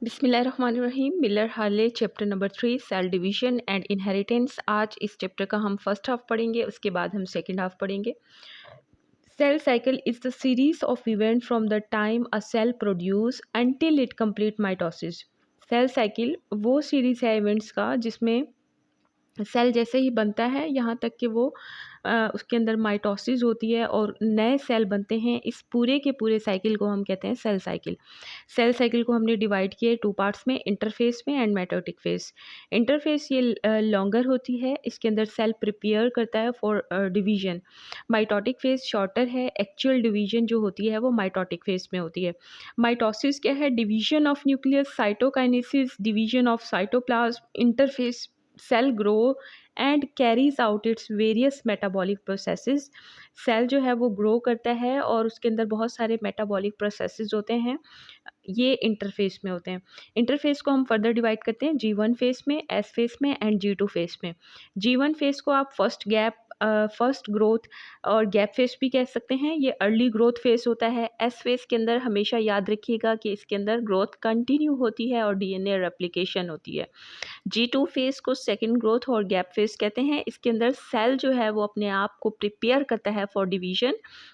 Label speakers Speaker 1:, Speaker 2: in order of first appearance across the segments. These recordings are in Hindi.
Speaker 1: बिस्मिल्लाहिर्रहमानिर्रहीम। Miller Harley chapter number 3 cell division and inheritance. आज इस चैप्टर का हम फर्स्ट हाफ पढ़ेंगे, उसके बाद हम सेकंड हाफ पढ़ेंगे। Cell cycle is the series of event from the time a cell produce until it complete mitosis. Cell cycle वो सीरीज है इवेंट्स का जिसमें सेल जैसे ही बनता है यहाँ तक कि वो उसके अंदर माइटोसिस होती है और नए सेल बनते हैं। इस पूरे के पूरे साइकिल को हम कहते हैं सेल साइकिल। सेल साइकिल को हमने डिवाइड किया 2 पार्ट्स में, इंटरफेस में एंड मेटोटिक फेज। इंटरफेस ये लॉन्गर होती है, इसके अंदर सेल प्रिपेयर करता है for division. Mitotic phase shorter है, एक्चुअल डिवीजन जो होती है वो माइटोटिक फेज में होती है। माइटोसिस क्या है? Division of nucleus, cytokinesis, division of cytoplasm. Interphase cell grow and carries out its various metabolic processes. Cell जो है वो ग्रो करता है और उसके अंदर बहुत सारे मेटाबॉलिक प्रोसेसेस होते हैं, ये इंटरफेस में होते हैं। इंटरफेस को हम फर्दर डिवाइड करते हैं G1 फेस में, S फेस में एंड G2 फेस में। G1 फेस को आप फर्स्ट ग्रोथ और गैप फेस भी कह सकते हैं। ये अर्ली ग्रोथ फेस होता है। S फेस के अंदर हमेशा याद रखिएगा कि इसके अंदर ग्रोथ कंटिन्यू होती है और DNA रेप्लिकेशन होती है। G2 फेस को सेकेंड ग्रोथ और गैप फेस कहते हैं। इसके अंदर सेल जो है वो अपने आप को प्रिपेयर करता है for division.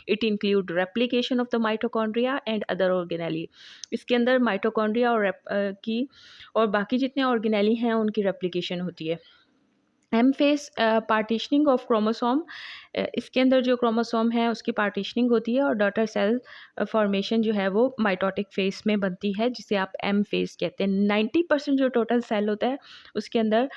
Speaker 1: It include replication of the mitochondria and other organelle. इसके अंदर माइटोकॉन्ड्रिया और बाकी जितने ऑर्गेनेली हैं उनकी रेप्लिकेशन होती है। M phase partitioning of chromosome. इसके अंदर जो क्रोमोसोम है उसकी पार्टीशनिंग होती है और डॉटर सेल फॉर्मेशन जो है वो माइटोटिक फेस में बनती है, जिसे आप एम फेस कहते हैं। 90% जो टोटल सेल होता है उसके अंदर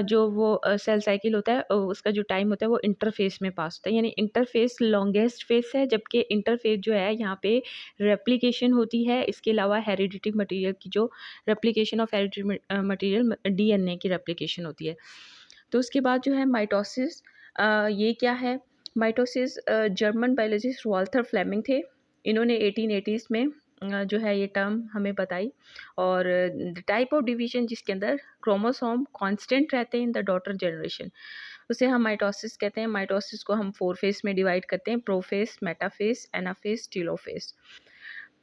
Speaker 1: जो वो सेल साइकिल होता है उसका जो टाइम होता है वो इंटरफेस में पास होता है, यानी इंटरफेस लॉन्गेस्ट फेस है, जबकि इंटरफेस जो है यहाँ पे रेप्लिकेशन होती है। इसके अलावा हेरिडिटी मटीरियल की जो replication of heredity material DNA की रेप्लिकेशन होती है। तो उसके बाद जो है माइटोसिस, ये क्या है? Mitosis German biologist Walther Flemming थे। इन्होंने 1880s में जो है ये टर्म हमें बताई। और द टाइप ऑफ डिवीजन जिसके अंदर क्रोमोसोम कांस्टेंट रहते हैं इन द डॉटर जनरेशन, उसे हम माइटोसिस कहते हैं। माइटोसिस को हम 4 फेज में डिवाइड करते हैं: profess, metaphase, anaphase, telophase.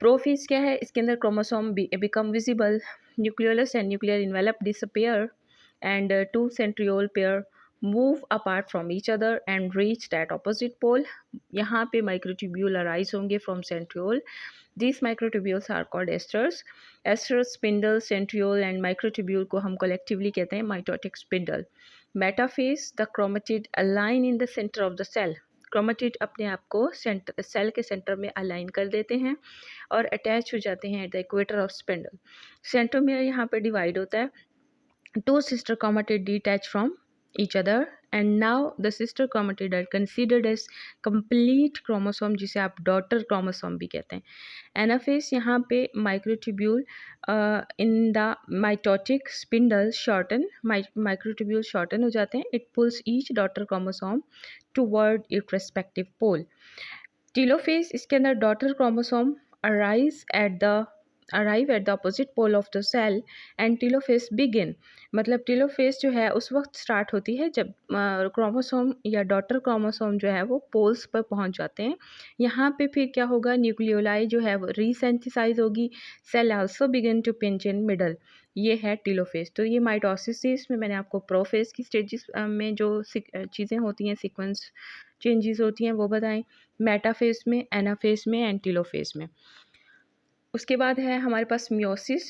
Speaker 1: Prophase क्या है? इसके अंदर chromosome become visible, nucleolus and nuclear envelope disappear and two centriole pair move apart from each other and reach that opposite pole. यहाँ पे microtubule arise होंगे from centriole. These microtubules are called esters. Esters, spindle, centriole and microtubule को हम collectively कहते हैं mitotic spindle. Metaphase, the chromatid align in the center of the cell. Chromatid अपने आप को सेल के सेंटर में अलाइन कर देते हैं और अटैच हो जाते हैं at the equator of spindle. Centromere यहाँ पे डिवाइड होता है। Two sister chromatid detach from each other and now the sister chromatid are considered as complete chromosome, जिसे आप डॉटर क्रोमोसोम भी कहते हैं। एनाफेस यहाँ पे microtubule in the mitotic spindle shorten, microtubule shorten हो जाते हैं। It pulls each daughter chromosome toward it respective pole. Telophase, इसके अंदर daughter chromosome arrive at the opposite pole of the cell and telophase begin। मतलब टीलोफेस जो है उस वक्त स्टार्ट होती है जब क्रोमोसोम या डॉटर क्रोमोसोम जो है वो पोल्स पर पहुंच जाते हैं। यहाँ पे फिर क्या होगा? न्यूक्लियोलाई जो है वो रीसेंथिसाइज होगी। Cell also begin to pinch in middle. ये है टीलोफेस। तो ये माइटोसिस थी, इसमें मैंने आपको प्रोफेस की स्टेजेस में जो चीज़ें होती हैं, सीक्वेंस चेंजेस होती हैं वो बताएं। मेटाफेस में, एनाफेस में एंड टीलोफेस में। उसके बाद है हमारे पास meiosis.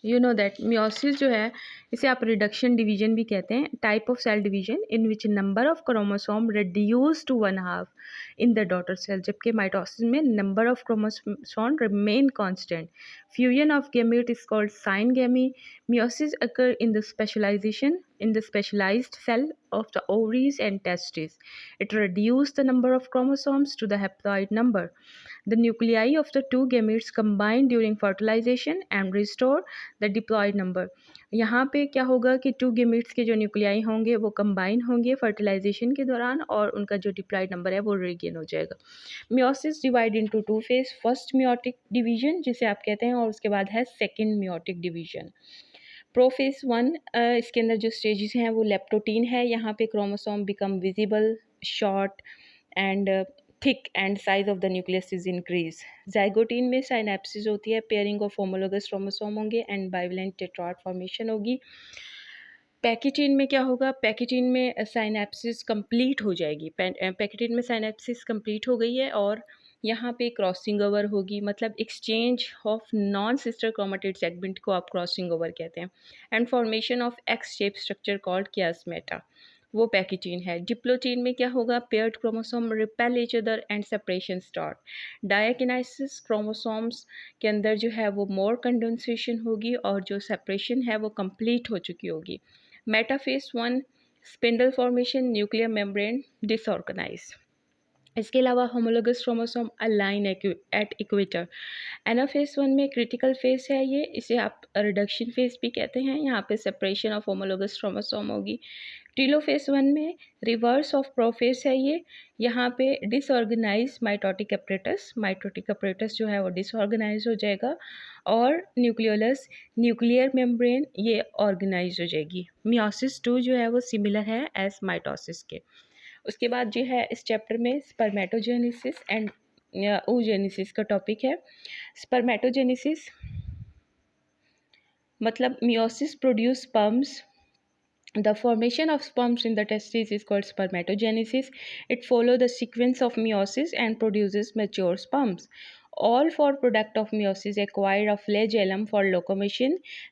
Speaker 1: You know that meiosis जो है इसे आप रिडक्शन डिवीजन भी कहते हैं। Type of cell division in which number of chromosome reduce to 1/2 in the daughter cell, जबकि माइटोसिस में number of chromosome remain constant. Fusion of gamete is called syngamy. Meiosis occur in the specialization in the specialized cell of the ovaries and testes. It reduces the number of chromosomes to the haploid number. The nuclei of the two gametes combine during fertilization and restore the diploid number. यहाँ पे क्या होगा कि टू गेमेट्स के जो न्यूक्लियाई होंगे वो कंबाइन होंगे फर्टिलाइजेशन के दौरान और उनका जो डिप्लॉइड नंबर है वो रिगेन हो जाएगा। Meiosis divide into 2 phase. First meiotic division जिसे आप कहते हैं और उसके बाद है सेकेंड मियोटिक डिवीजन। प्रोफेस 1, इसके अंदर जो स्टेजेस हैं वो लेप्टोटीन है। यहाँ पे chromosome become visible, short and thick and size of the nucleus is increase. Zygotene में साइनेप्सिस होती है, पेयरिंग ऑफ होमोलोगस क्रोमोसोम होंगे एंड बाइवेलेंट टेट्राड फॉर्मेशन होगी। पैकेटीन में क्या होगा, पैकेटीन में साइनेप्सिस कंप्लीट हो जाएगी, पैकेटीन में साइनेप्सिस कंप्लीट हो गई है और यहाँ पे क्रॉसिंग ओवर होगी, मतलब exchange of non sister chromatid segment को आप क्रॉसिंग ओवर कहते हैं, and formation of X shape structure called chiasmata, वो पैकेटीन है। डिप्लोटीन में क्या होगा, paired chromosome repel each other and separation start. Diakinesis chromosomes के अंदर जो है वो मोर कंडेंसेशन होगी और जो सेपरेशन है वो कंप्लीट हो चुकी होगी। Metaphase 1 spindle formation, nuclear membrane disorganise. इसके अलावा homologous chromosome align at equator. Anaphase 1 में क्रिटिकल फेज है ये, इसे आप रिडक्शन फेज भी कहते हैं, यहाँ पे सेपरेशन ऑफ होमोलोगस क्रोमोसोम होगी। टीलोफेज 1 में रिवर्स ऑफ प्रोफेज है ये, यहाँ पे disorganise mitotic apparatus, mitotic apparatus जो है वो डिसऑर्गेनाइज हो जाएगा और न्यूक्लियोलस न्यूक्लियर मेम्ब्रेन ये ऑर्गेनाइज हो जाएगी। मियोसिस 2 जो है वो सिमिलर है एज माइटोसिस के। उसके बाद जो है इस चैप्टर में स्पर्मेटोजेनेसिस एंड oogenesis का टॉपिक है। स्पर्मेटोजेनेसिस मतलब meiosis produce sperms. The formation of sperms in the testes is called spermatogenesis. It follows the sequence of meiosis and produces mature sperms. All four products of meiosis acquire a flagellum for locomotion.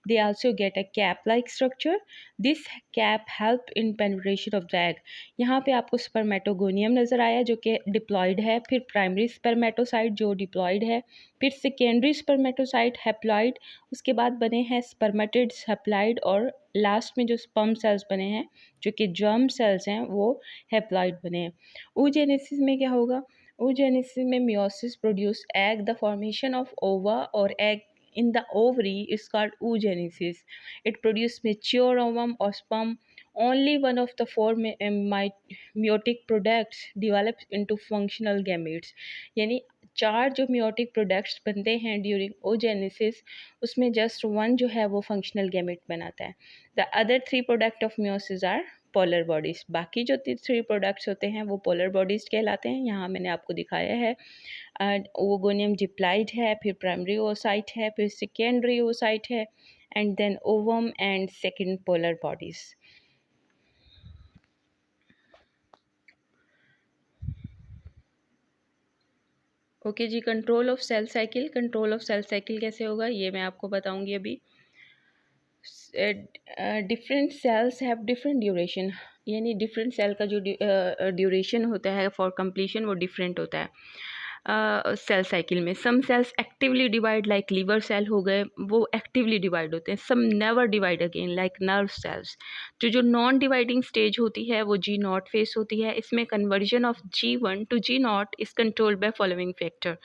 Speaker 1: They also get a cap-like structure. This cap help in penetration of the egg. यहाँ पे आपको स्पर्मेटोगोनियम नज़र आया जो कि डिप्लॉयड है, फिर प्राइमरी स्पर्मेटोसाइट जो डिप्लॉयड है, फिर सेकेंडरी स्पर्मेटोसाइट हैप्लॉयड, उसके बाद बने हैं स्पर्मेटिड्स हैप्लॉयड और लास्ट में जो स्पर्म सेल्स बने हैं जो कि जर्म सेल्स हैं वो हैप्लॉयड बने हैं। oogenesis में क्या होगा, oogenesis में meiosis produce egg, the formation of ova or egg in the ovary is called oogenesis. It produces mature ovum or sperm. Only one of the four meiotic products develops into functional gametes. यानी 4 जो meiotic products बनते हैं ड्यूरिंग oogenesis उसमें जस्ट 1 जो है वो फंक्शनल गैमेट बनाता है। The other 3 product of meiosis are polar bodies. बाकी जो 3 प्रोडक्ट्स होते हैं वो पोलर बॉडीज़ कहलाते हैं। यहाँ मैंने आपको दिखाया है। ओवोगोनियम डिप्लॉयड है, फिर प्राइमरी ओसाइट है, फिर सेकेंडरी ओसाइट है and then ovum and second polar bodies. Okay जी, control of cell cycle. Control of cell cycle कैसे होगा ये मैं आपको बताऊंगी अभी। Different cells have different duration, यानी डिफरेंट सेल का जो ड्यूरेशन होता है फॉर कंप्लीशन वो डिफरेंट होता है सेल साइकिल में। Some cells actively divide like liver cell हो गए, वो एक्टिवली डिवाइड होते हैं। Some never divide again like nerve cells. जो नॉन डिवाइडिंग स्टेज होती है वो G0 फेस होती है। इसमें conversion of G1 to G0 is controlled by following factor.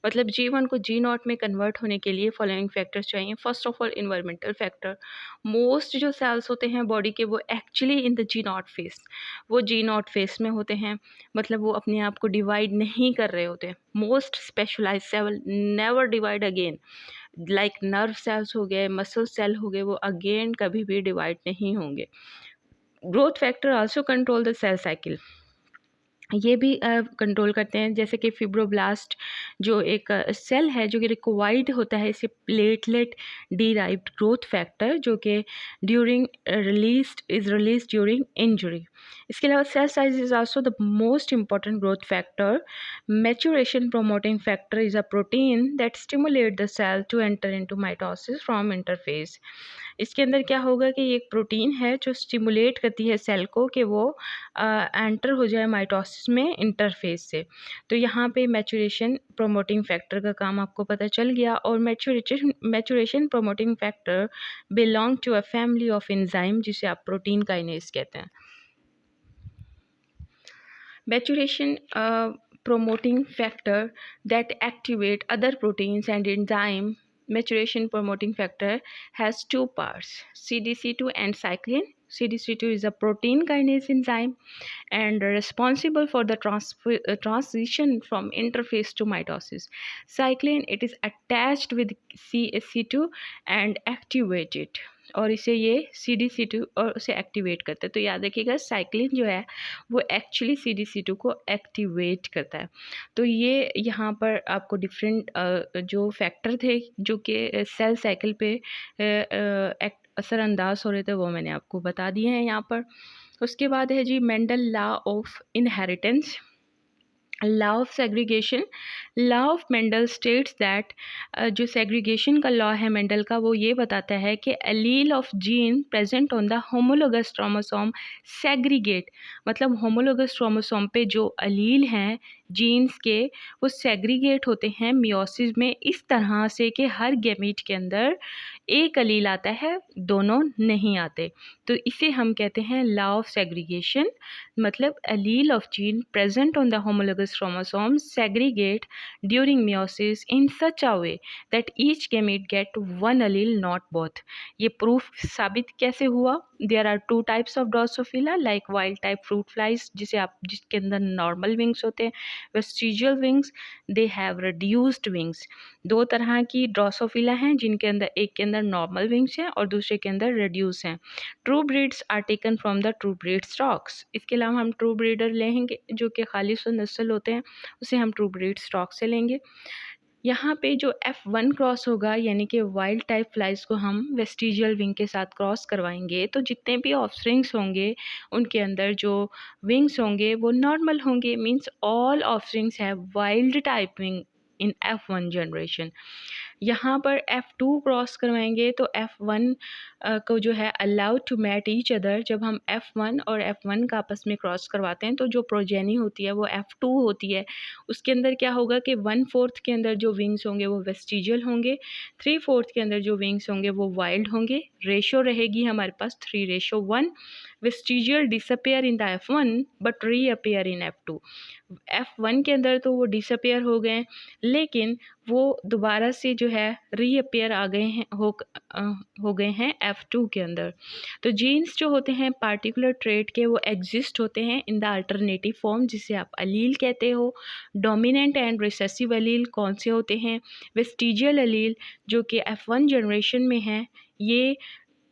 Speaker 1: मतलब G1 को G0 में कन्वर्ट होने के लिए फॉलोइंग फैक्टर्स चाहिए। First of all environmental factor. Most जो सेल्स होते हैं बॉडी के वो actually in the G0 face, वो G0 फेस में होते हैं, मतलब वो अपने आप को डिवाइड नहीं कर रहे होते। Most specialize cell never divide again, like nerve cells हो गए, मसल सेल हो गए, वो अगेन कभी भी डिवाइड नहीं होंगे। Growth factor also control the cell cycle, ये भी कंट्रोल करते हैं। जैसे कि फिब्रोब्लास्ट जो एक सेल है जो कि रिक्वायर्ड होता है इसे प्लेटलेट डिराइव्ड ग्रोथ फैक्टर जो कि ड्यूरिंग रिलीज ड्यूरिंग इंजरी। इसके अलावा cell size is also the most important growth factor. Maturation promoting factor is a protein that stimulate the cell to enter into mitosis from interphase. इसके अंदर क्या होगा कि ये एक प्रोटीन है जो स्टिमुलेट करती है सेल को कि वो एंटर हो जाए माइटोसिस में इंटरफेस से। तो यहाँ पे मैच्योरेशन प्रोमोटिंग फैक्टर का काम आपको पता चल गया। और maturation promoting factor belong to a family of enzyme जिसे आप प्रोटीन काइनेज कहते हैं। Maturation promoting factor that activate other proteins and enzyme. Maturation promoting factor has 2 parts, CDC2 and cyclin. CD2 is a protein kinase enzyme and responsible for the transition from interphase to mitosis. Cyclin, it is attached with CSC2 and activated, और इसे ये CD2 और उसे एक्टिवेट करता है। तो याद रखिएगा साइक्लिन जो है वो एक्चुअली CD2 को एक्टिवेट करता है। तो ये यहाँ पर आपको डिफरेंट जो फैक्टर थे जो कि सेल साइकिल पे असरअंदाज हो रहे थे वो मैंने आपको बता दिए हैं यहाँ पर। उसके बाद है जी Mendel law of inheritance, law of segregation. Law of Mendel states that जो सेग्रीगेशन का लॉ है मेंडल का वो ये बताता है कि allele of gene present on the homologous chromosome segregate, मतलब होमोलोगस क्रोमोसोम पे जो एलील हैं जीन्स के वो सेग्रीगेट होते हैं मियोसिस में इस तरह से कि हर गैमीट के अंदर एक एलील आता है, दोनों नहीं आते। तो इसे हम कहते हैं लॉ ऑफ सेग्रीगेशन, मतलब allele of gene present on the homologous chromosome segregate during meiosis in such a way that each gamete get one allele not both. ये प्रूफ साबित कैसे हुआ? There are two types of drosophila like wild type fruit flies जिसके अंदर नॉर्मल विंग्स होते हैं, vestigial wings they have reduced wings. दो तरह की ड्रोसोफिला हैं जिनके अंदर एक के अंदर नॉर्मल विंग्स हैं और दूसरे के अंदर रिड्यूस हैं। True breeds are taken from the true breed stocks. इसके अलावा हम ट्रू ब्रीडर लेंगे जो कि खालिश नस्ल होते हैं, उसे हम ट्रू ब्रीड स्टॉक से लेंगे। यहाँ पे जो F1 क्रॉस होगा यानी कि वाइल्ड टाइप फ्लाइज को हम वेस्टिजियल विंग के साथ क्रॉस करवाएंगे तो जितने भी ऑफस्प्रिंग्स होंगे उनके अंदर जो विंग्स होंगे वो नॉर्मल होंगे, means all offsprings have wild type wing in F1 generation. यहाँ पर F2 क्रॉस करवाएंगे तो F1 को जो है allowed to mate each other. जब हम F1 और F1 का आपस में क्रॉस करवाते हैं तो जो प्रोजेनी होती है वो F2 होती है। उसके अंदर क्या होगा कि 1/4 के अंदर जो विंग्स होंगे वो वेस्टिजियल होंगे, 3/4 के अंदर जो विंग्स होंगे वो वाइल्ड होंगे। रेशो रहेगी हमारे पास 3:1। Vestigial disappear in the F1 but reappear in F2। F1 के अंदर तो वो डिसअपेयर हो गए लेकिन वो दोबारा से जो है रीअपेयर आ गए हैं हो गए हैं F2 के अंदर। तो जीन्स जो होते हैं पार्टिकुलर ट्रेट के वो एग्जिस्ट होते हैं इन द अल्टरनेटिव फॉर्म जिसे आप अलील कहते हो। डोमिनेंट एंड रिसेसिव अलील कौन से होते हैं? वेस्टिजियल अलील जो कि F1 जनरेशन में है ये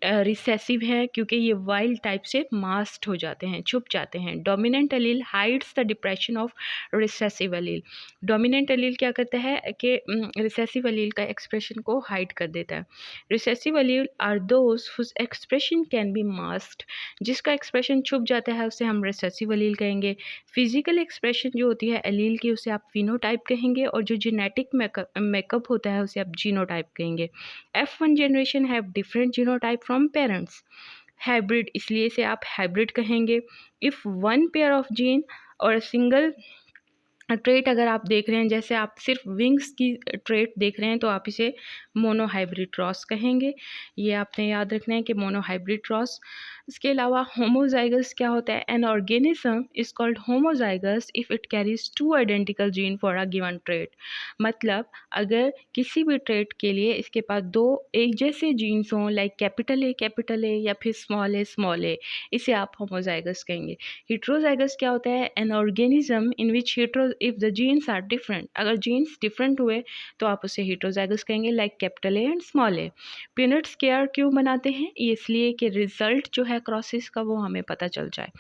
Speaker 1: रिसेसिव है क्योंकि ये वाइल्ड टाइप से मास्क्ड हो जाते हैं, छुप जाते हैं। Dominant allele hides the depression of recessive allele. Dominant allele क्या करता है कि रिसेसिव अलील का एक्सप्रेशन को हाइड कर देता है। Recessive allele are those whose expression can be masked, जिसका एक्सप्रेशन छुप जाता है उसे हम रिसेसिव अलील कहेंगे। फिजिकल एक्सप्रेशन जो होती है अलील की उसे आप फिनोटाइप कहेंगे और जो जेनेटिक मेकअप होता है उसे आप जीनोटाइप कहेंगे। F1 generation have different genotype from parents. Hybrid इसलिए इसे आप हाइब्रिड कहेंगे। If one pair of gene और सिंगल ट्रेट अगर आप देख रहे हैं, जैसे आप सिर्फ विंग्स की ट्रेट देख रहे हैं तो आप इसे मोनोहाइब्रिड क्रॉस कहेंगे। ये आपने याद रखना है कि मोनोहाइब्रिड क्रॉस। इसके अलावा होमोजाइगस क्या होता है? An organism is called homozygous if it carries two identical gene for a given trait. मतलब अगर किसी भी ट्रेट के लिए इसके पास दो एक जैसे जीन्स हों लाइक कैपिटल ए या फिर स्मॉल ए, इसे आप होमोजाइगस कहेंगे। हेट्रोजाइगस क्या होता है? An organism in which if the genes are different, अगर जीन्स डिफरेंट हुए तो आप उसे हेट्रोजाइगस कहेंगे like capital A and small A. Punnett's square क्यों बनाते हैं? ये इसलिए कि रिजल्ट जो है क्रॉसिस का वो हमें पता चल जाए।